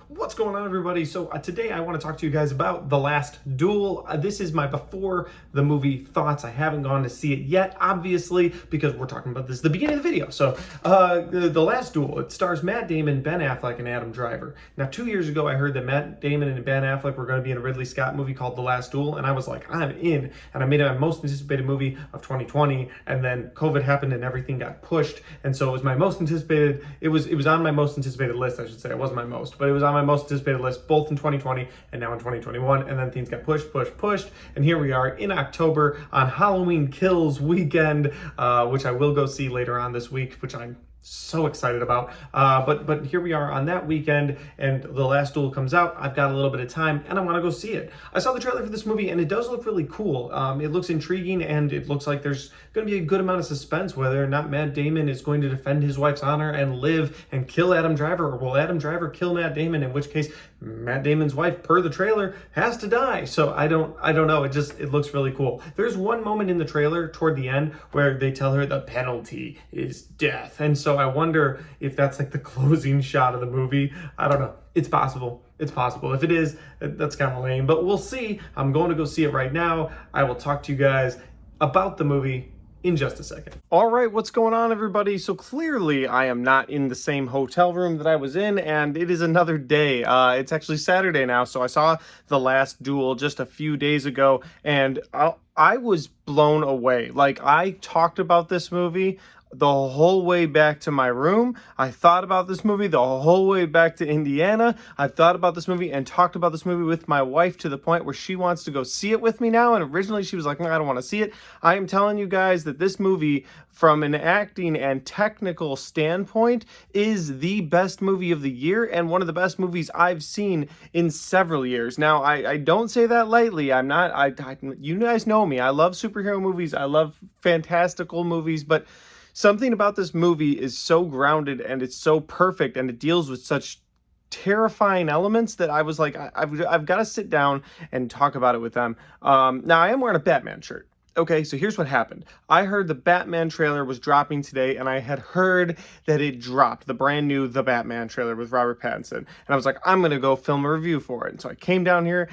What's going on, everybody? So today I want to talk to you guys about The Last Duel. This is my before the movie thoughts. I haven't gone to see it yet, obviously, because we're talking about this at the beginning of the video. So The Last Duel, it stars Matt Damon, Ben Affleck, and Adam Driver. Now, 2 years ago, I heard that Matt Damon and Ben Affleck were going to be in a Ridley Scott movie called The Last Duel, and I was like, I'm in. And I made it my most anticipated movie of 2020, and then COVID happened and everything got pushed, and so it was my most anticipated. It was on my most anticipated list, I should say. It wasn't my most, but it was on my most anticipated list both in 2020 and now in 2021, and then things got pushed, and here we are in October on Halloween Kills weekend, which I will go see later on this week, which I'm so excited about. But here we are on that weekend, and The Last Duel comes out. I've got a little bit of time, and I want to go see it. I saw the trailer for this movie, and it does look really cool. It looks intriguing, and it looks like there's going to be a good amount of suspense whether or not Matt Damon is going to defend his wife's honor and live and kill Adam Driver, or will Adam Driver kill Matt Damon, in which case Matt Damon's wife, per the trailer, has to die. So I don't know. It looks really cool. There's one moment in the trailer toward the end where they tell her the penalty is death, and so I wonder if that's like the closing shot of the movie. I don't know. It's possible. It's possible. If it is, that's kind of lame, but we'll see. I'm going to go see it right now. I will talk to you guys about the movie in just a second. All right, what's going on, everybody? So clearly I am not in the same hotel room that I was in, and it is another day. It's actually Saturday now, so I saw The Last Duel just a few days ago, and I was blown away. Like, I talked about this movie the whole way back to my room. I thought about this movie the whole way back to Indiana. I've thought about this movie and talked about this movie with my wife to the point where she wants to go see it with me now. And originally she was like, I don't want to see it. I am telling you guys that this movie, from an acting and technical standpoint, is the best movie of the year and one of the best movies I've seen in several years. Now, I don't say that lightly. I'm not, you guys know me. I love superhero movies. I love fantastical movies, but something about this movie is so grounded and it's so perfect, and it deals with such terrifying elements that I was like, I've got to sit down and talk about it with them. Now, I am wearing a Batman shirt. Okay, so here's what happened. I heard the Batman trailer was dropping today, and I had heard that it dropped, the brand new The Batman trailer with Robert Pattinson. And I was like, I'm going to go film a review for it. And so I came down here,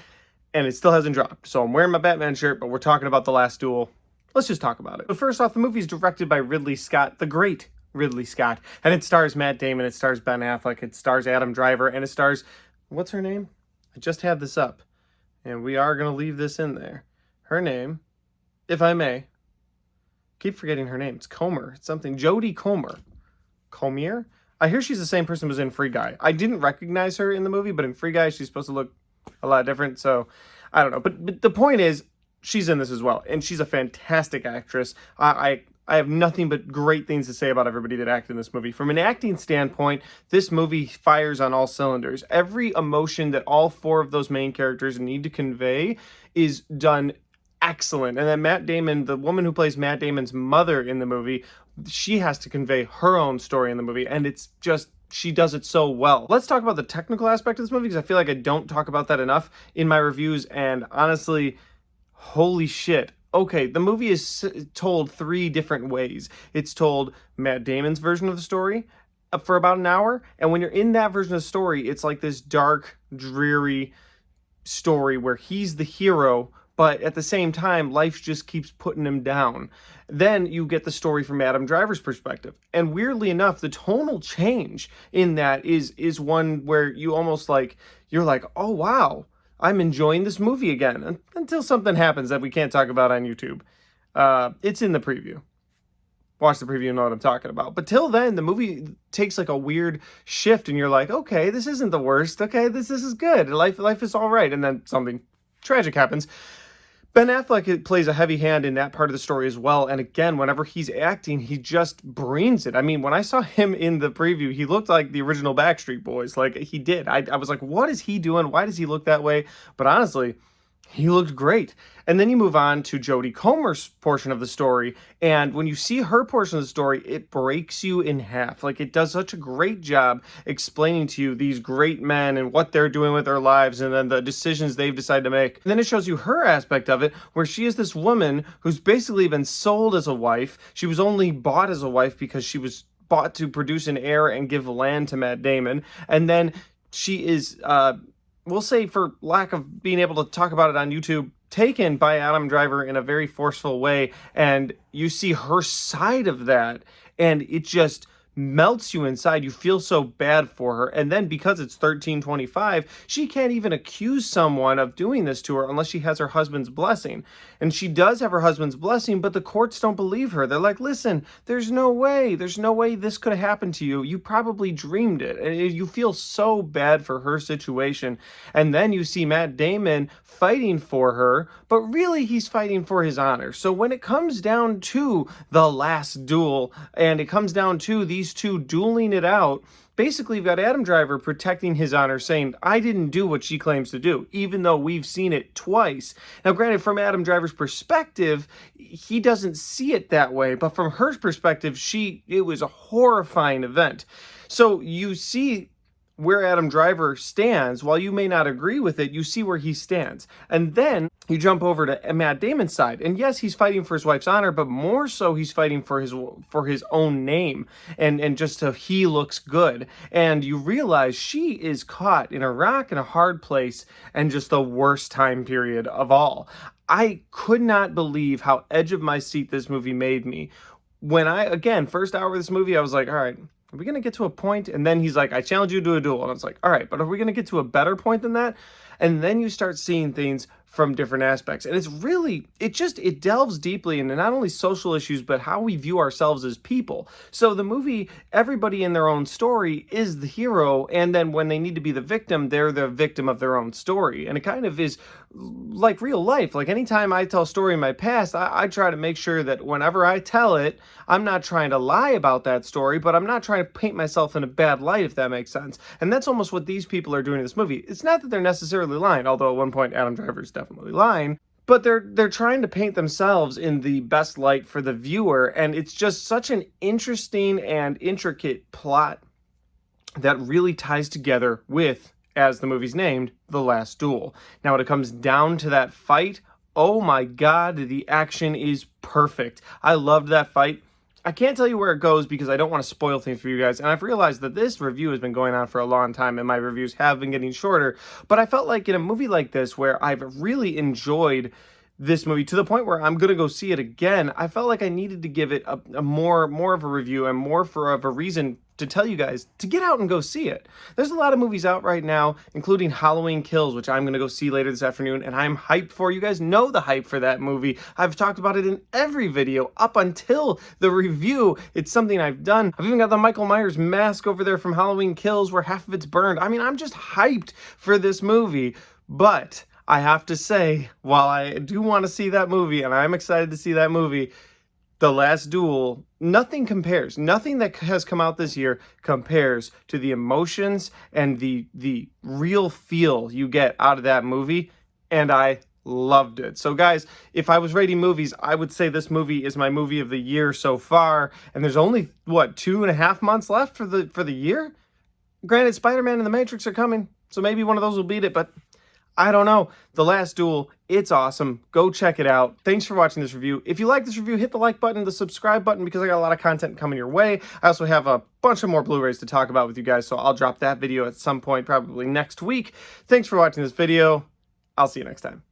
and it still hasn't dropped. So I'm wearing my Batman shirt, but we're talking about The Last Duel. Let's just talk about it. But first off, the movie is directed by Ridley Scott, the great Ridley Scott. And it stars Matt Damon, it stars Ben Affleck, it stars Adam Driver, and it stars, what's her name? I just had this up, and we are going to leave this in there. Her name, if I may, keep forgetting her name. It's Comer. It's something. Jodie Comer. Comer? I hear she's the same person who was in Free Guy. I didn't recognize her in the movie, but in Free Guy, she's supposed to look a lot different, so I don't know. But the point is, she's in this as well, and she's a fantastic actress. I have nothing but great things to say about everybody that acted in this movie. From an acting standpoint, this movie fires on all cylinders. Every emotion that all four of those main characters need to convey is done excellent. And then Matt Damon, the woman who plays Matt Damon's mother in the movie, she has to convey her own story in the movie, and it's just, she does it so well. Let's talk about the technical aspect of this movie, because I feel like I don't talk about that enough in my reviews, and honestly, holy shit. Okay, the movie is told three different ways. It's told Matt Damon's version of the story for about an hour, and when you're in that version of the story, it's like this dark, dreary story where he's the hero, but at the same time, life just keeps putting him down. Then you get the story from Adam Driver's perspective. And weirdly enough, the tonal change in that is one where you almost like, you're like, oh wow, I'm enjoying this movie again, until something happens that we can't talk about on YouTube. It's in the preview. Watch the preview and know what I'm talking about. But till then, the movie takes like a weird shift, and you're like, okay, this isn't the worst. Okay, this is good. Life is all right. And then something tragic happens. Ben Affleck plays a heavy hand in that part of the story as well. And again, whenever he's acting, he just brings it. I mean, when I saw him in the preview, he looked like the original Backstreet Boys. Like, he did. I was like, what is he doing? Why does he look that way? But honestly, he looked great. And then you move on to Jodie Comer's portion of the story, and when you see her portion of the story, it breaks you in half. Like, it does such a great job explaining to you these great men and what they're doing with their lives, and then the decisions they've decided to make. And then it shows you her aspect of it, where she is this woman who's basically been sold as a wife. She was only bought as a wife because she was bought to produce an heir and give land to Matt Damon, and then she is, we'll say for lack of being able to talk about it on YouTube, taken by Adam Driver in a very forceful way, and you see her side of that, and it just melts you inside. You feel so bad for her. And then because it's 1325, she can't even accuse someone of doing this to her unless she has her husband's blessing. And she does have her husband's blessing, but the courts don't believe her. They're like, listen, there's no way this could have happened to you. You probably dreamed it. And you feel so bad for her situation. And then you see Matt Damon fighting for her, but really he's fighting for his honor. So when it comes down to the last duel, and it comes down to these two dueling it out, basically you've got Adam Driver protecting his honor, saying, I didn't do what she claims to do, even though we've seen it twice. Now, granted, from Adam Driver's perspective, he doesn't see it that way, but from her perspective, it was a horrifying event. So you see where Adam Driver stands. While you may not agree with it, you see where he stands. And then you jump over to Matt Damon's side. And yes, he's fighting for his wife's honor, but more so he's fighting for his own name and just so he looks good. And you realize she is caught in a rock and a hard place and just the worst time period of all. I could not believe how edge of my seat this movie made me. When again, first hour of this movie, I was like, all right, are we going to get to a point? And then he's like, I challenge you to a duel. And I was like, all right, but are we going to get to a better point than that? And then you start seeing things from different aspects. And it's really, it delves deeply into not only social issues, but how we view ourselves as people. So the movie, everybody in their own story is the hero. And then when they need to be the victim, they're the victim of their own story. And it kind of is like real life. Like anytime I tell a story in my past, I try to make sure that whenever I tell it, I'm not trying to lie about that story, but I'm not trying to paint myself in a bad light, if that makes sense. And that's almost what these people are doing in this movie. It's not that they're necessarily lying, although at one point Adam Driver's definitely lying, but they're trying to paint themselves in the best light for the viewer, and it's just such an interesting and intricate plot that really ties together with, as the movie's named, The Last Duel. Now, when it comes down to that fight, oh my god, the action is perfect. I loved that fight. I can't tell you where it goes because I don't want to spoil things for you guys, and I've realized that this review has been going on for a long time and my reviews have been getting shorter, but I felt like in a movie like this where I've really enjoyed this movie to the point where I'm going to go see it again, I felt like I needed to give it a more of a review and more of a reason to tell you guys to get out and go see it. There's a lot of movies out right now, including Halloween Kills, which I'm going to go see later this afternoon, and I'm hyped for. You guys know the hype for that movie. I've talked about it in every video up until the review. It's something I've done. I've even got the Michael Myers mask over there from Halloween Kills where half of it's burned. I mean, I'm just hyped for this movie, but I have to say, while I do want to see that movie, and I'm excited to see that movie, The Last Duel, nothing compares. Nothing that has come out this year compares to the emotions and the real feel you get out of that movie, and I loved it. So guys, if I was rating movies, I would say this movie is my movie of the year so far, and there's only, what, 2.5 months left for the year? Granted, Spider-Man and The Matrix are coming, so maybe one of those will beat it, but I don't know. The Last Duel, it's awesome. Go check it out. Thanks for watching this review. If you like this review, hit the like button, the subscribe button, because I got a lot of content coming your way. I also have a bunch of more Blu-rays to talk about with you guys, so I'll drop that video at some point, probably next week. Thanks for watching this video. I'll see you next time.